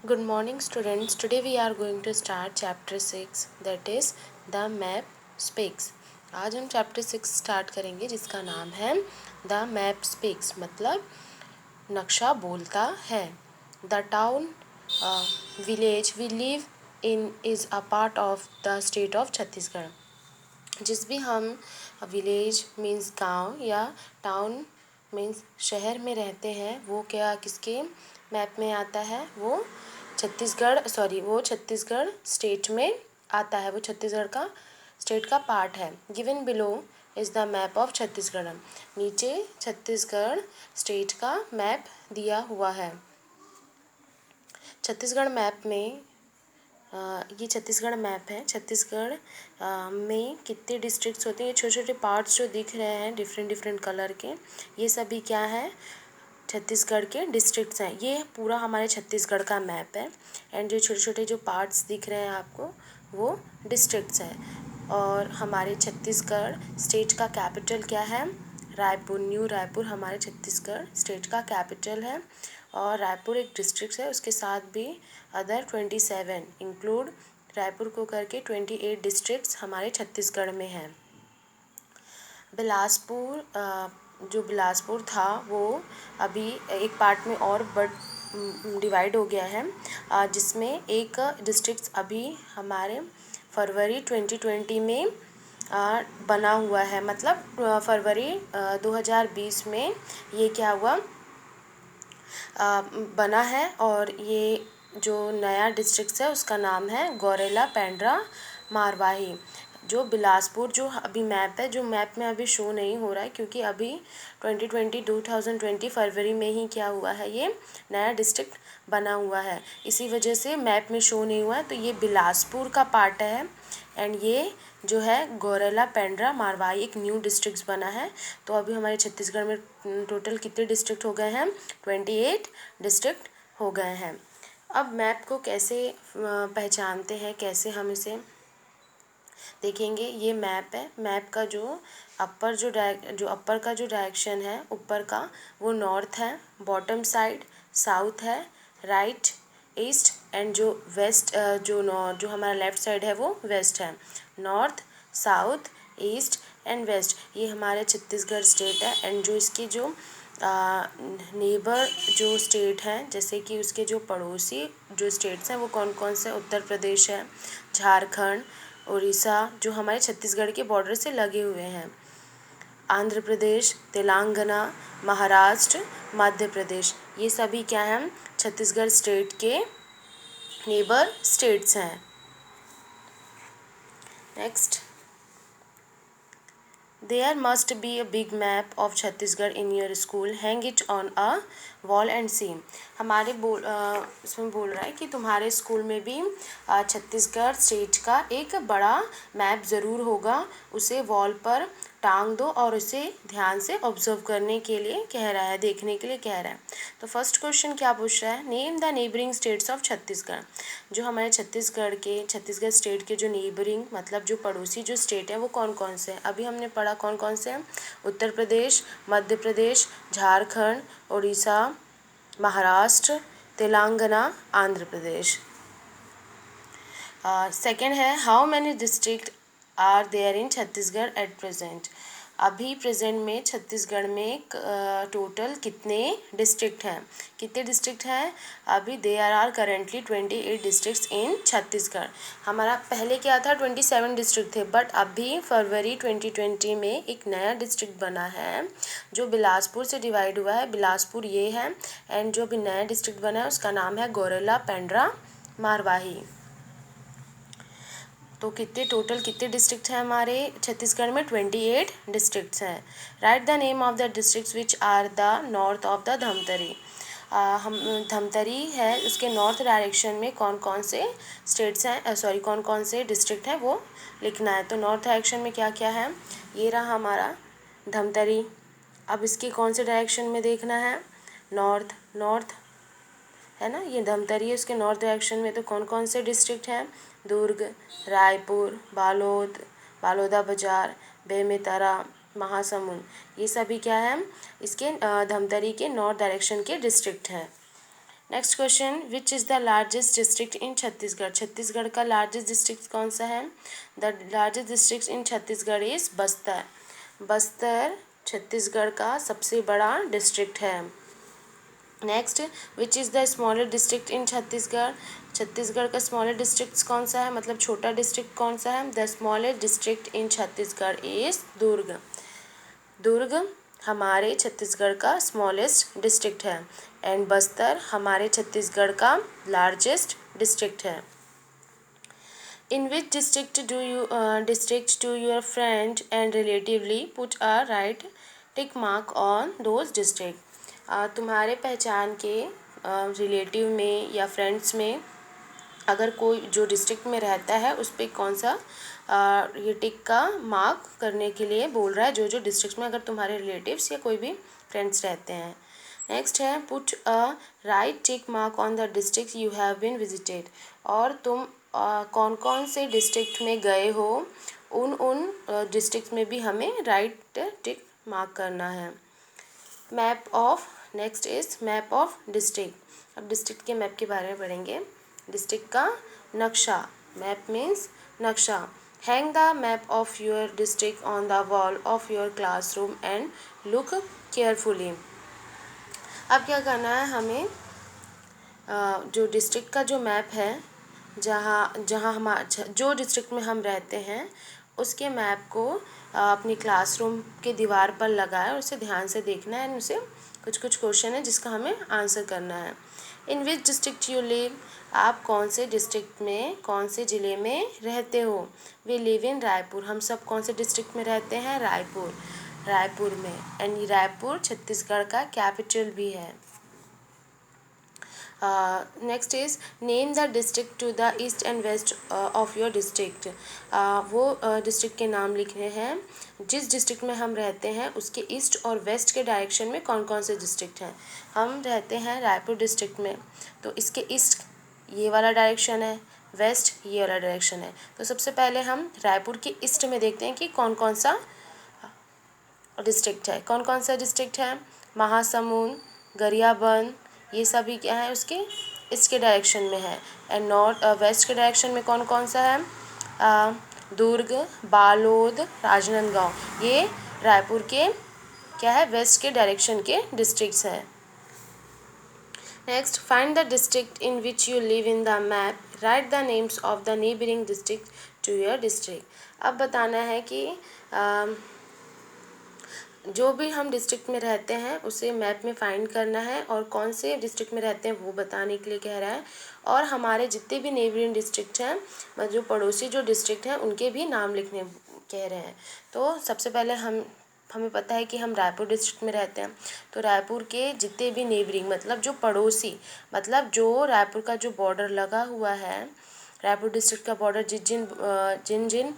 Good morning, students. Today we are going to start chapter 6, that is The Map Speaks. आज हम chapter 6 start करेंगे जिसका नाम है The Map Speaks, मतलब नक्शा बोलता है. The town, village we live in is a part of the state of Chhattisgarh. जिस भी हम विलेज मीन्स गांव या टाउन मीन्स शहर में रहते हैं वो क्या किसके मैप में आता है, वो छत्तीसगढ़ स्टेट में आता है, वो छत्तीसगढ़ का स्टेट का पार्ट है. Given below is the map of Chhattisgarh. नीचे छत्तीसगढ़ स्टेट का मैप दिया हुआ है. छत्तीसगढ़ मैप में ये छत्तीसगढ़ मैप है. छत्तीसगढ़ में कितने डिस्ट्रिक्ट्स होते हैं, ये छोटे छोटे पार्ट्स जो दिख रहे हैं डिफरेंट डिफरेंट कलर के, ये सभी क्या है, छत्तीसगढ़ के डिस्ट्रिक्ट्स हैं. ये पूरा हमारे छत्तीसगढ़ का मैप है. एंड जो छोटे छोटे जो पार्ट्स दिख रहे हैं आपको वो डिस्ट्रिक्ट्स हैं. और हमारे छत्तीसगढ़ स्टेट का कैपिटल क्या है, रायपुर. न्यू रायपुर हमारे छत्तीसगढ़ स्टेट का कैपिटल है. और रायपुर एक डिस्ट्रिक्ट है, उसके साथ भी अदर 27 इंक्लूड रायपुर को करके 28 डिस्ट्रिक्ट्स हमारे छत्तीसगढ़ में हैं. बिलासपुर जो बिलासपुर था वो अभी एक पार्ट में और डिवाइड हो गया है, जिसमें एक डिस्ट्रिक्ट अभी हमारे फरवरी 2020 में बना हुआ है. मतलब फरवरी 2020 में ये क्या हुआ, बना है. और ये जो नया डिस्ट्रिक्ट है उसका नाम है गौरेला पेंड्रा मारवाही. जो बिलासपुर जो अभी मैप है, जो मैप में अभी शो नहीं हो रहा है क्योंकि अभी 2020 फरवरी में ही क्या हुआ है, ये नया डिस्ट्रिक्ट बना हुआ है. इसी वजह से मैप में शो नहीं हुआ है. तो ये बिलासपुर का पार्ट है. एंड ये जो है गौरेला पेंड्रा मारवाही एक न्यू डिस्ट्रिक्ट बना है. तो अभी हमारे छत्तीसगढ़ में टोटल कितने डिस्ट्रिक्ट हो गए हैं, 28 डिस्ट्रिक्ट हो गए हैं. अब मैप को कैसे पहचानते हैं, कैसे हम इसे देखेंगे. ये मैप है. मैप का जो अपर का जो डायरेक्शन है ऊपर का वो नॉर्थ है, बॉटम साइड साउथ है, राइट ईस्ट, एंड जो वेस्ट जो हमारा लेफ्ट साइड है वो वेस्ट है. North south east and west ये हमारे छत्तीसगढ़ स्टेट है. एंड जो इसकी जो नेबर जो स्टेट हैं, जैसे कि उसके जो पड़ोसी जो स्टेट्स हैं वो कौन कौन से, उत्तर प्रदेश है, झारखंड, उड़ीसा जो हमारे छत्तीसगढ़ के बॉर्डर से लगे हुए हैं, आंध्र प्रदेश, तेलंगाना, महाराष्ट्र, मध्य प्रदेश, ये सभी क्या हैं, छत्तीसगढ़ स्टेट के नेबर स्टेट्स हैं. Next, There must be a big map of Chhattisgarh in your school. Hang it on a wall and see. हमारे इसमें बोल रहा है कि तुम्हारे स्कूल में भी छत्तीसगढ़ स्टेट का एक बड़ा मैप ज़रूर होगा. उसे वॉल पर टांग दो और उसे ध्यान से ऑब्जर्व करने के लिए कह रहा है, देखने के लिए कह रहा है. तो फर्स्ट क्वेश्चन क्या पूछ रहा है, name the neighbouring states of Chhattisgarh. जो हमारे छत्तीसगढ़ स्टेट के जो नेबरिंग मतलब जो पड़ोसी जो स्टेट है वो कौन कौन से हैं. अभी हमने पढ़ा कौन कौन से हैं, उत्तर प्रदेश, मध्य प्रदेश, झारखंड, उड़ीसा, महाराष्ट्र, तेलंगाना, आंध्र प्रदेश. सेकेंड है, how many district are there in Chhattisgarh at present. अभी प्रेजेंट में छत्तीसगढ़ में टोटल कितने डिस्ट्रिक्ट हैं, कितने डिस्ट्रिक्ट हैं अभी. देयर आर करेंटली 28 डिस्ट्रिक्ट्स इन छत्तीसगढ़. हमारा पहले क्या था, 27 डिस्ट्रिक्ट थे, बट अभी फरवरी 2020 में एक नया डिस्ट्रिक्ट बना है जो बिलासपुर से डिवाइड हुआ है. बिलासपुर ये है. एंड जो भी नया डिस्ट्रिक्ट बना है उसका नाम है गौरेला पेंड्रा मारवाही. तो कितने डिस्ट्रिक्ट हैं हमारे छत्तीसगढ़ में, 28 डिस्ट्रिक्ट्स हैं. Write the name of the districts which are the north of the Dhamtari. हम धमतरी है उसके नॉर्थ डायरेक्शन में कौन कौन से स्टेट्स हैं, कौन कौन से डिस्ट्रिक्ट हैं वो लिखना है. तो नॉर्थ डायरेक्शन में क्या क्या है, ये रहा हमारा धमतरी. अब इसके कौन से डायरेक्शन में देखना है, नॉर्थ है ना, ये धमतरी है. उसके नॉर्थ डायरेक्शन में तो कौन कौन से डिस्ट्रिक्ट हैं, दुर्ग, रायपुर, बालोदा बाजार, बेमेतरा, महासमुंद, ये सभी क्या है इसके धमतरी के नॉर्थ डायरेक्शन के डिस्ट्रिक्ट हैं. Next question, which is the largest district in Chhattisgarh? Chhattisgarh का लार्जेस्ट डिस्ट्रिक्ट कौन सा है? The largest district in Chhattisgarh is Bastar. Bastar Chhattisgarh का सबसे बड़ा डिस्ट्रिक्ट है। Next, which is the smallest district in Chhattisgarh? Chhattisgarh का स्मॉलेस्ट डिस्ट्रिक्ट कौन सा है, मतलब छोटा डिस्ट्रिक्ट कौन सा है? The smallest district in Chhattisgarh is Durg. Durg हमारे छत्तीसगढ़ का स्मॉलेस्ट डिस्ट्रिक्ट है एंड बस्तर हमारे छत्तीसगढ़ का लार्जेस्ट डिस्ट्रिक्ट है। In which district do your friend and relatively put a right tick mark on those district? तुम्हारे पहचान के रिलेटिव में या फ्रेंड्स में अगर कोई जो डिस्ट्रिक्ट में रहता है उस पर कौन सा ये टिक का मार्क करने के लिए बोल रहा है, जो जो डिस्ट्रिक्ट में अगर तुम्हारे रिलेटिव्स या कोई भी फ्रेंड्स रहते हैं। नेक्स्ट है, put a right tick mark on the district you have been visited. और तुम कौन कौन से डिस्ट्रिक्ट में गए हो, उन डिस्ट्रिक्ट में भी हमें राइट टिक मार्क करना है। Map of, next is map of district. अब डिस्ट्रिक्ट के मैप के बारे में पढ़ेंगे। डिस्ट्रिक्ट का नक्शा, मैप मीन्स नक्शा। Hang the map of your district on the wall of your classroom and look carefully. अब क्या करना है हमें, जो डिस्ट्रिक्ट का जो मैप है, जहाँ जहाँ हम जो डिस्ट्रिक्ट में हम रहते हैं उसके मैप को अपनी क्लासरूम के दीवार पर लगाए और उसे ध्यान से देखना है। उसे कुछ कुछ क्वेश्चन है जिसका हमें आंसर करना है। इन विच डिस्ट्रिक्ट यू लिव? आप कौन से डिस्ट्रिक्ट में, कौन से ज़िले में रहते हो? We live in Raipur. हम सब कौन से डिस्ट्रिक्ट में रहते हैं? रायपुर, रायपुर में। एंड रायपुर छत्तीसगढ़ का कैपिटल भी है। Next is name the district to the east and west of your district. वो डिस्ट्रिक्ट के नाम लिखने हैं जिस डिस्ट्रिक्ट में हम रहते हैं उसके ईस्ट और वेस्ट के डायरेक्शन में कौन कौन से डिस्ट्रिक्ट हैं। हम रहते हैं रायपुर डिस्ट्रिक्ट में, तो इसके ईस्ट ये वाला डायरेक्शन है, वेस्ट ये वाला डायरेक्शन है। तो सबसे पहले हम रायपुर के ईस्ट में देखते हैं कि कौन कौन सा डिस्ट्रिक्ट है। कौन कौन सा डिस्ट्रिक्ट है? महासमुंद, गरियाबंद, ये सभी क्या है उसके ईस्ट के डायरेक्शन में है। एंड नॉर्थ वेस्ट के डायरेक्शन में कौन कौन सा है? दुर्ग, बालोद, राजनांदगांव, ये रायपुर के क्या है, वेस्ट के डायरेक्शन के डिस्ट्रिक्ट्स हैं। Next, find the district in which you live in the map, write the names of the neighbouring district to your district. अब बताना है कि जो भी हम डिस्ट्रिक्ट में रहते हैं उसे मैप में फाइंड करना है और कौन से डिस्ट्रिक्ट में रहते हैं वो बताने के लिए कह रहा है। और हमारे जितने भी नेबरिंग डिस्ट्रिक्ट हैं, मतलब जो पड़ोसी जो डिस्ट्रिक्ट हैं उनके भी नाम लिखने कह रहे हैं। तो सबसे पहले हमें पता है कि हम रायपुर डिस्ट्रिक्ट में रहते हैं, तो रायपुर के जितने भी नेबरिंग मतलब जो पड़ोसी, मतलब जो रायपुर का जो बॉर्डर लगा हुआ है, रायपुर डिस्ट्रिक्ट का बॉर्डर जिन जिन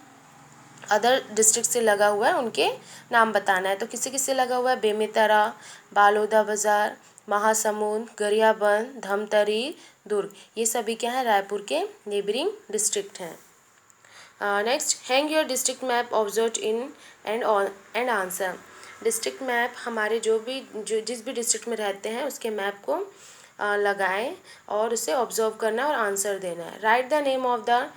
अदर डिस्ट्रिक्ट से लगा हुआ है उनके नाम बताना है। तो किससे किससे लगा हुआ है? बेमेतरा, बालोदा बाज़ार, महासमुंद, गरियाबंद, धमतरी, दुर्ग, ये सभी क्या है, रायपुर के नेबरिंग डिस्ट्रिक्ट हैं। Next, hang your district map observe in and answer. District map हमारे जो जिस भी डिस्ट्रिक्ट में रहते हैं उसके मैप को लगाएं और उसे ऑब्जर्व करना और आंसर देना है। Right the name of the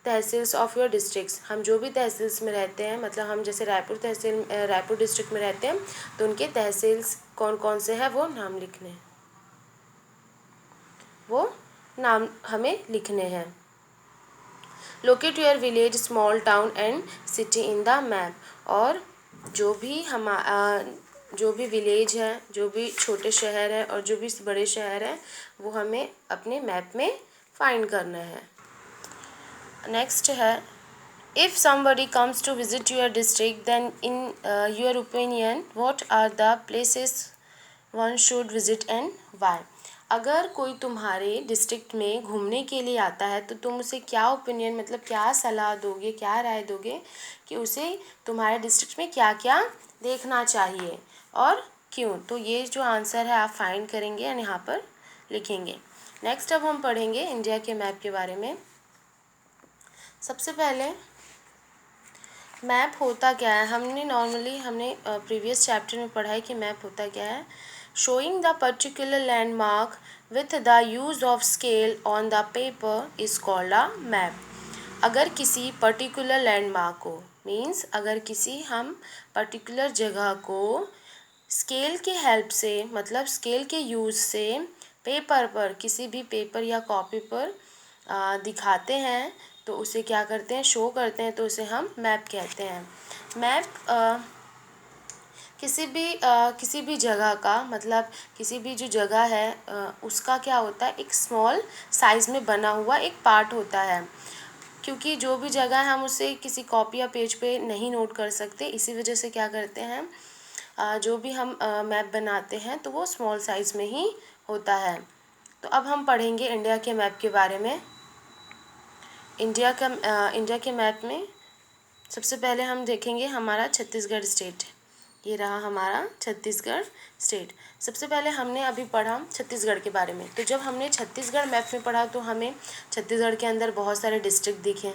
tehsils of your districts. हम जो भी तहसील्स में रहते हैं, मतलब हम जैसे रायपुर डिस्ट्रिक्ट में रहते हैं तो उनके तहसील्स कौन कौन से हैं वो नाम हमें लिखने हैं। Locate your village, small town and city in the map. और जो भी विलेज है, जो भी छोटे शहर है और जो भी बड़े शहर हैं वो हमें अपने मैप में फाइंड करना है। नेक्स्ट है, if somebody comes to visit your district then in your opinion what are the places one should visit and why? अगर कोई तुम्हारे डिस्ट्रिक्ट में घूमने के लिए आता है तो तुम उसे क्या ओपिनियन, मतलब क्या सलाह दोगे, क्या राय दोगे कि उसे तुम्हारे डिस्ट्रिक्ट में क्या क्या देखना चाहिए और क्यों? तो ये जो आंसर है आप फाइंड करेंगे एंड यहाँ पर लिखेंगे। नेक्स्ट अब हम पढ़ेंगे इंडिया के मैप के बारे में। सबसे पहले मैप होता क्या है? हमने प्रीवियस चैप्टर में पढ़ा है कि मैप होता क्या है। Showing the particular landmark with the use of scale on the paper is called a map. अगर किसी पर्टिकुलर लैंडमार्क को मीन्स अगर किसी हम पर्टिकुलर जगह को स्केल के हेल्प से मतलब स्केल के यूज़ से पेपर पर किसी भी पेपर या कॉपी पर दिखाते हैं तो उसे क्या करते हैं, शो करते हैं, तो उसे हम मैप कहते हैं। मैप किसी भी जगह का मतलब किसी भी जो जगह है उसका क्या होता है, एक स्मॉल साइज़ में बना हुआ एक पार्ट होता है, क्योंकि जो भी जगह है हम उसे किसी कॉपी या पेज पे नहीं नोट कर सकते, इसी वजह से क्या करते हैं जो भी हम मैप बनाते हैं तो वो स्मॉल साइज़ में ही होता है। तो अब हम पढ़ेंगे इंडिया के मैप के बारे में। इंडिया के मैप में सबसे पहले हम देखेंगे हमारा छत्तीसगढ़ स्टेट। ये रहा हमारा छत्तीसगढ़ स्टेट। सबसे पहले हमने अभी पढ़ा छत्तीसगढ़ के बारे में। तो जब हमने छत्तीसगढ़ मैप में पढ़ा तो हमें छत्तीसगढ़ के अंदर बहुत सारे डिस्ट्रिक्ट दिखे,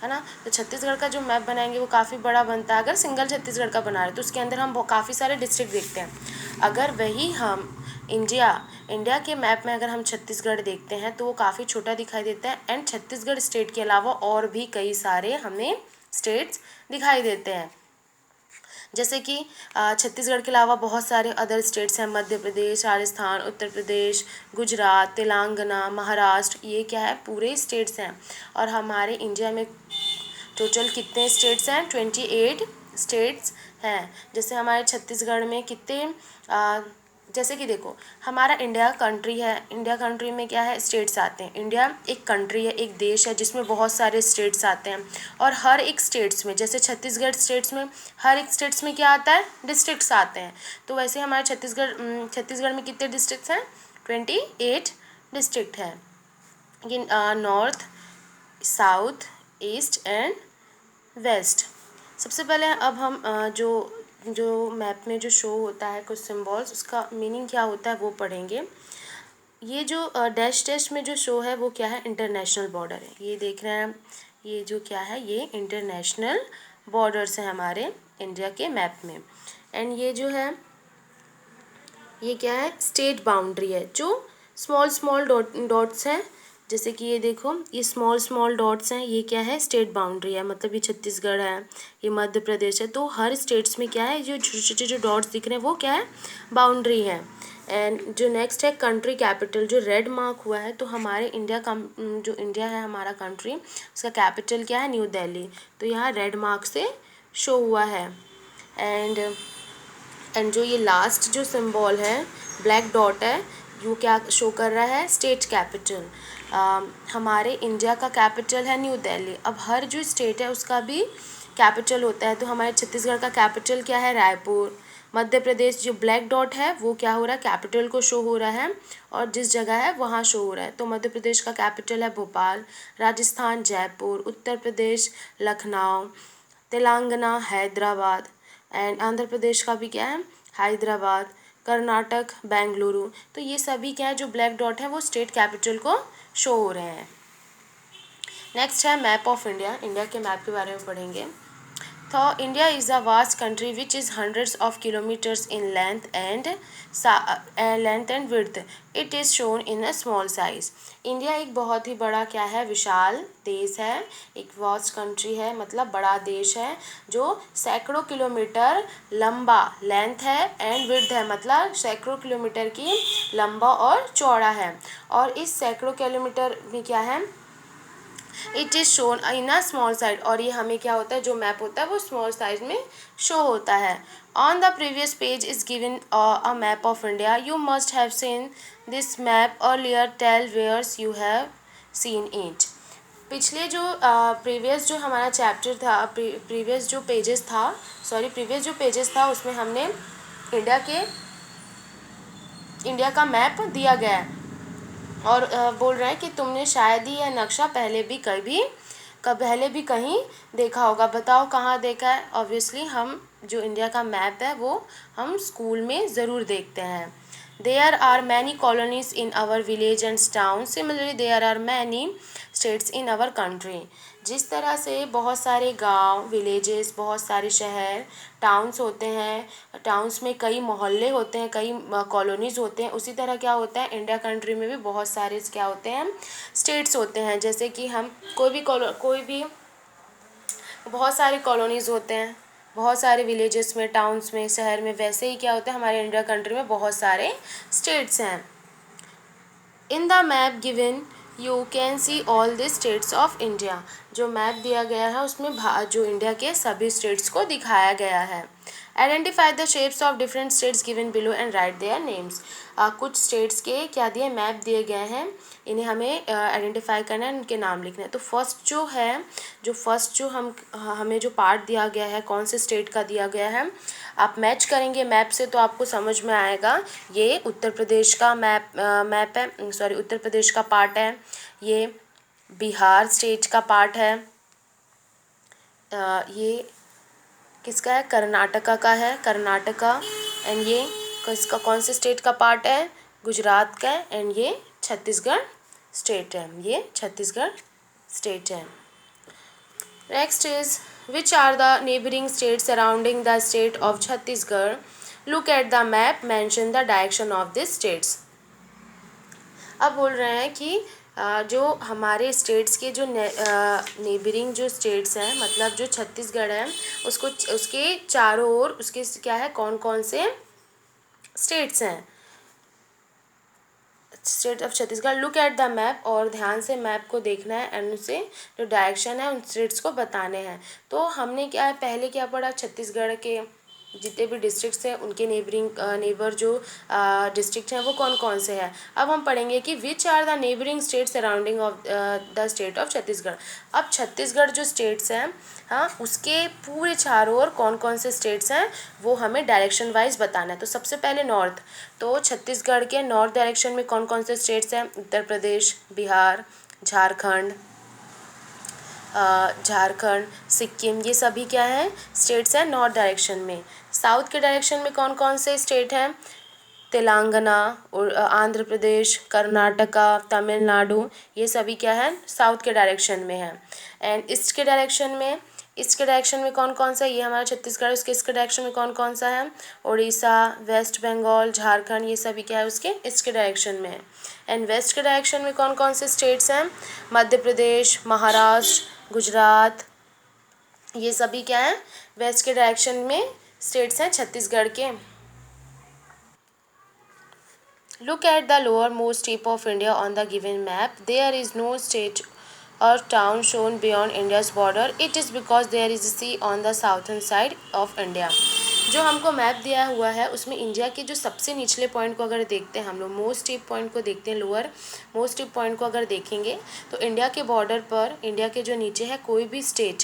है ना। तो छत्तीसगढ़ का जो मैप बनाएंगे वो काफ़ी बड़ा बनता है। अगर सिंगल छत्तीसगढ़ का बना रहे तो उसके अंदर हम काफ़ी सारे डिस्ट्रिक्ट देखते हैं। अगर वही हम इंडिया के मैप में अगर हम छत्तीसगढ़ देखते हैं तो वो काफ़ी छोटा दिखाई देता है। एंड छत्तीसगढ़ स्टेट के अलावा और भी कई सारे हमें स्टेट्स दिखाई देते हैं, जैसे कि छत्तीसगढ़ के अलावा बहुत सारे अदर स्टेट्स हैं, मध्य प्रदेश, राजस्थान, उत्तर प्रदेश, गुजरात, तेलंगाना, महाराष्ट्र, ये क्या है पूरे स्टेट्स हैं। और हमारे इंडिया में टोटल कितने स्टेट्स हैं, 28 स्टेट्स हैं। जैसे हमारे छत्तीसगढ़ में कितने जैसे कि देखो हमारा इंडिया कंट्री है, इंडिया कंट्री में क्या है, स्टेट्स आते हैं। इंडिया एक कंट्री है, एक देश है जिसमें बहुत सारे स्टेट्स आते हैं। और हर एक स्टेट्स में जैसे छत्तीसगढ़ स्टेट्स में हर एक स्टेट्स में क्या आता है, डिस्ट्रिक्ट्स आते हैं। तो वैसे हमारे छत्तीसगढ़ में कितने डिस्ट्रिक्ट्स हैं, 28 डिस्ट्रिक्ट हैं। ये north, south, east and west. सबसे पहले अब हम जो मैप में जो शो होता है कुछ सिंबल्स, उसका मीनिंग क्या होता है वो पढ़ेंगे। ये जो डैश डैश में जो शो है वो क्या है, इंटरनेशनल बॉर्डर है। ये देख रहे हैं ये जो क्या है, ये इंटरनेशनल बॉर्डर्स हैं हमारे इंडिया के मैप में। एंड ये जो है ये क्या है, स्टेट बाउंड्री है। जो स्मॉल स्मॉल डॉट्स हैं, जैसे कि ये देखो ये स्मॉल स्मॉल डॉट्स हैं, ये क्या है, स्टेट बाउंड्री है। मतलब ये छत्तीसगढ़ है, ये मध्य प्रदेश है। तो हर स्टेट्स में क्या है, जो छोटे छोटे जो डॉट्स दिख रहे हैं वो क्या है, बाउंड्री है। एंड जो नेक्स्ट है कंट्री कैपिटल, जो रेड मार्क हुआ है, तो हमारे जो इंडिया है हमारा कंट्री, उसका कैपिटल क्या है, न्यू दिल्ली। तो यहाँ रेड मार्क से शो हुआ है। एंड जो ये लास्ट जो सिंबल है ब्लैक डॉट है, वो क्या शो कर रहा है, स्टेट कैपिटल। हमारे इंडिया का कैपिटल है न्यू दिल्ली। अब हर जो स्टेट है उसका भी कैपिटल होता है। तो हमारे छत्तीसगढ़ का कैपिटल क्या है, रायपुर। मध्य प्रदेश जो ब्लैक डॉट है वो क्या हो रहा है, कैपिटल को शो हो रहा है और जिस जगह है वहाँ शो हो रहा है। तो मध्य प्रदेश का कैपिटल है भोपाल, राजस्थान जयपुर, उत्तर प्रदेश लखनऊ, तेलंगाना हैदराबाद, एंड आंध्र प्रदेश का भी क्या है, हैदराबाद, कर्नाटक बेंगलुरु। तो ये सभी क्या है, जो ब्लैक डॉट है वो स्टेट कैपिटल को शो हो रहे हैं। नेक्स्ट है मैप ऑफ इंडिया। इंडिया के मैप के बारे में पढ़ेंगे। तो India is a vast country which is hundreds of kilometres in length and width. It is shown in a small size. India एक बहुत ही बड़ा क्या है, विशाल देश है, एक वास्ट कंट्री है, मतलब बड़ा देश है जो सैकड़ों किलोमीटर लंबा लेंथ है, एंड विड्थ है मतलब सैकड़ों किलोमीटर की लंबा और चौड़ा है। और इस सैकड़ों किलोमीटर में क्या है, it is shown in a small size. और ये हमें क्या होता है, जो मैप होता है वो स्मॉल साइज में शो होता है। On the previous page is given a map of India. You must have seen this map earlier, tell where's you have seen it. पिछले जो प्रीवियस जो हमारा चैप्टर था, प्रीवियस जो पेजेस था उसमें हमने इंडिया का मैप दिया गया है और बोल रहे हैं कि तुमने शायद ही यह नक्शा पहले भी कहीं देखा होगा। बताओ कहाँ देखा है। ऑब्वियसली हम जो इंडिया का मैप है वो हम स्कूल में ज़रूर देखते हैं। There are many colonies in our village and towns. Similarly, there are many states in our country. जिस तरह से बहुत सारे गांव, विलेजेस, बहुत सारे शहर, टाउन्स होते हैं, टाउन्स में कई मोहल्ले होते हैं, कई कॉलोनीज़ होते हैं, उसी तरह क्या होता है इंडिया कंट्री में भी बहुत सारे क्या होते हैं स्टेट्स होते हैं। जैसे कि हम कोई भी बहुत सारे कॉलोनीज़ होते हैं, बहुत सारे विलेजेस में, टाउन्स में, शहर में, वैसे ही क्या होता है हमारे इंडिया कंट्री में बहुत सारे स्टेट्स हैं। इन the map given you can see all the states of India. जो मैप दिया गया है उसमें जो इंडिया के सभी स्टेट्स को दिखाया गया है। Identify the shapes of different states given below and right their names. कुछ स्टेट्स के क्या दिए मैप दिए गए हैं, इन्हें हमें आइडेंटिफाई करना है, उनके नाम लिखना है। तो फर्स्ट जो हमें जो पार्ट दिया गया है कौन से स्टेट का दिया गया है, आप मैच करेंगे मैप से तो आपको समझ में आएगा। ये उत्तर प्रदेश का मैप है, सॉरी उत्तर प्रदेश का पार्ट है। ये बिहार स्टेट का पार्ट है। ये किसका है, कर्नाटका का है, कर्नाटका। एंड ये किसका, कौन से स्टेट का पार्ट है, गुजरात का है। एंड ये छत्तीसगढ़ स्टेट है, ये छत्तीसगढ़ स्टेट है। Next is which are the neighbouring states surrounding the state of Chhattisgarh. Look at the map, mention the direction of this states. अब बोल रहे हैं कि जो हमारे स्टेट्स के जो नेबरिंग जो स्टेट्स हैं, मतलब जो छत्तीसगढ़ है उसको, उसके चारों ओर उसके क्या है, कौन कौन से स्टेट्स हैं, state of Chhattisgarh. Look at the map, और ध्यान से मैप को देखना है एंड उसे जो डायरेक्शन है उन स्टेट्स को बताने हैं। तो हमने क्या है पहले क्या पढ़ा, छत्तीसगढ़ के जितने भी डिस्ट्रिक्ट्स हैं उनके नेबर जो डिस्ट्रिक्ट हैं वो कौन कौन से हैं। अब हम पढ़ेंगे कि which are the neighbouring state surrounding of the state of Chhattisgarh. अब छत्तीसगढ़ जो स्टेट्स हैं, हाँ, उसके पूरे चारों ओर कौन कौन से स्टेट्स हैं वो हमें डायरेक्शन वाइज बताना है। तो सबसे पहले नॉर्थ, तो छत्तीसगढ़ के नॉर्थ डायरेक्शन में कौन कौन से स्टेट्स हैं, उत्तर प्रदेश, बिहार, झारखंड, सिक्किम, ये सभी क्या हैं स्टेट्स हैं नॉर्थ डायरेक्शन में। साउथ के डायरेक्शन में कौन कौन से स्टेट हैं, तेलंगाना और आंध्र प्रदेश, कर्नाटका, तमिलनाडु, ये सभी क्या है साउथ के डायरेक्शन में है। एंड ईस्ट के डायरेक्शन में कौन कौन सा, ये हमारा छत्तीसगढ़, उसके ईस्ट के डायरेक्शन में कौन कौन सा है, उड़ीसा, वेस्ट बंगाल, झारखंड, ये सभी क्या है उसके ईस्ट के डायरेक्शन में है। एंड वेस्ट के डायरेक्शन में कौन कौन से स्टेट्स हैं, मध्य प्रदेश, महाराष्ट्र, गुजरात, ये सभी क्या है वेस्ट के डायरेक्शन में स्टेट्स हैं छत्तीसगढ़ के। Look at the lowermost tip of India on the given map. There is no state or town shown beyond India's border. It is because there is a sea on the southern side of India. जो हमको map दिया हुआ है उसमें India के जो सबसे निचले पॉइंट को अगर देखते हैं हम लोग, मोस्ट टिप पॉइंट को देखते हैं, लोअर मोस्ट टिप पॉइंट को अगर देखेंगे तो इंडिया के बॉर्डर पर, इंडिया के जो नीचे है कोई भी स्टेट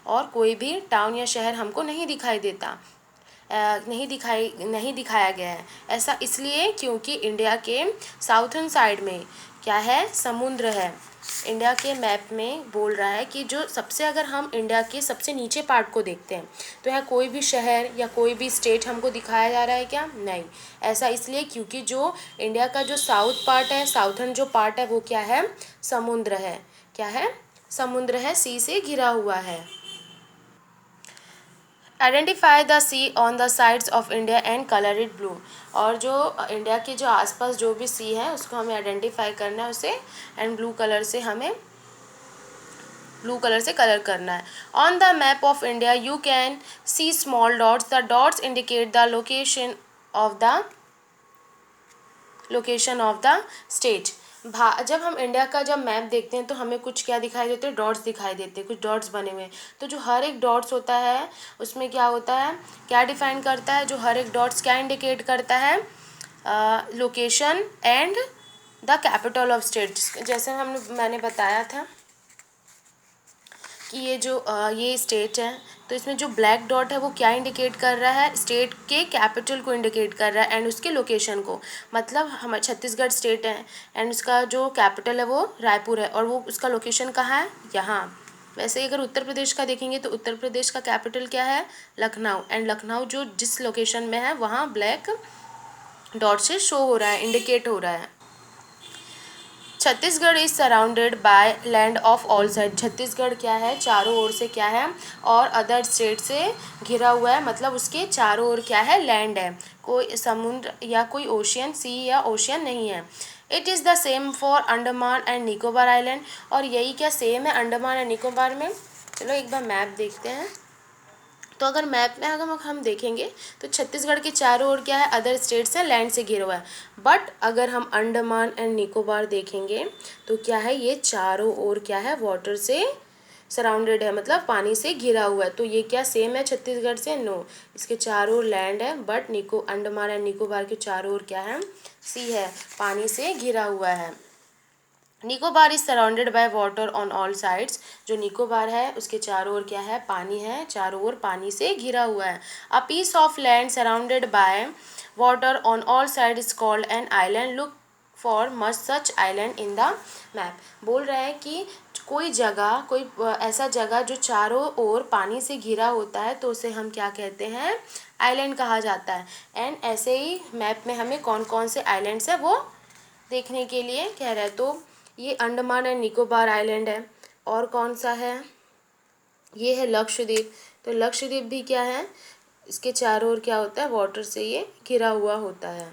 और कोई भी टाउन या शहर हमको नहीं दिखाई देता, नहीं दिखाया गया है। ऐसा इसलिए क्योंकि इंडिया के साउथर्न साइड में क्या है, समुद्र है। इंडिया के मैप में बोल रहा है कि जो सबसे, अगर हम इंडिया के सबसे नीचे पार्ट को देखते हैं तो यहाँ कोई भी शहर या कोई भी स्टेट हमको दिखाया जा रहा है क्या, नहीं। ऐसा इसलिए क्योंकि जो इंडिया का जो साउथ पार्ट है, साउथर्न जो पार्ट है वो क्या है, समुद्र है। क्या है, समुद्र है, सी से घिरा हुआ है। Identify the sea on the sides of India and colour it blue. और जो इंडिया के जो आसपास जो भी सी है उसको हमें आइडेंटिफाई करना है उसे, एंड ब्लू कलर से कलर करना है। On the map of India you can C small dots, the dots indicate the location of the state. जब हम इंडिया का जब मैप देखते हैं तो हमें कुछ क्या दिखाई देते हैं, डॉट्स दिखाई देते हैं, कुछ डॉट्स बने हुए हैं। तो जो हर एक डॉट्स होता है उसमें क्या होता है, क्या डिफाइन करता है, जो हर एक डॉट्स क्या इंडिकेट करता है, location and the capital of state. जैसे मैंने बताया था कि ये स्टेट है, तो इसमें जो ब्लैक डॉट है वो क्या इंडिकेट कर रहा है, स्टेट के कैपिटल को इंडिकेट कर रहा है एंड उसके लोकेशन को। मतलब हमारा छत्तीसगढ़ स्टेट है एंड उसका जो कैपिटल है वो रायपुर है और वो उसका लोकेशन कहाँ है, यहाँ। वैसे ही अगर उत्तर प्रदेश का देखेंगे तो उत्तर प्रदेश का कैपिटल क्या है, लखनऊ, एंड लखनऊ जो जिस लोकेशन में है वहाँ ब्लैक डॉट से शो हो रहा है, इंडिकेट हो रहा है। Chhattisgarh is surrounded by land of all side. Chhattisgarh क्या है, चारों ओर से क्या है, और अदर स्टेट से घिरा हुआ है, मतलब उसके चारों ओर क्या है, लैंड है, कोई समुद्र या कोई ओशियन, सी या ओशियन नहीं है। It is the same for Andaman and Nicobar island. और यही क्या सेम है अंडमान एंड निकोबार में। चलो एक बार मैप देखते हैं। तो अगर मैप में अगर हम देखेंगे तो छत्तीसगढ़ के चारों ओर क्या है, अदर स्टेट्स है, लैंड से घिरा हुआ है। बट अगर हम अंडमान एंड निकोबार देखेंगे तो क्या है, ये चारों ओर क्या है, वाटर से सराउंडेड है, मतलब पानी से घिरा हुआ है। तो ये क्या सेम है छत्तीसगढ़ से, नो, इसके चारों ओर लैंड है, बट अंडमान एंड निकोबार के चारों ओर क्या है, सी है, पानी से घिरा हुआ है। Nicobar is surrounded by water on all sides. जो निकोबार है उसके चारों ओर क्या है, पानी है, चारों ओर पानी से घिरा हुआ है। A piece of land surrounded by water on all side is called an island. Look for much such island in the map. बोल रहे हैं कि कोई जगह, कोई ऐसा जगह जो चारों ओर पानी से घिरा होता है तो उसे हम क्या कहते हैं, आइलैंड कहा जाता है। एंड ऐसे ही मैप में हमें कौन कौन से आइलैंड्स है वो देखने के लिए कह रहा है। तो ये अंडमान एंड निकोबार आइलैंड है। और कौन सा है, ये है लक्षद्वीप। तो लक्षद्वीप भी क्या है, इसके चारों ओर क्या होता है, वाटर से ये घिरा हुआ होता है।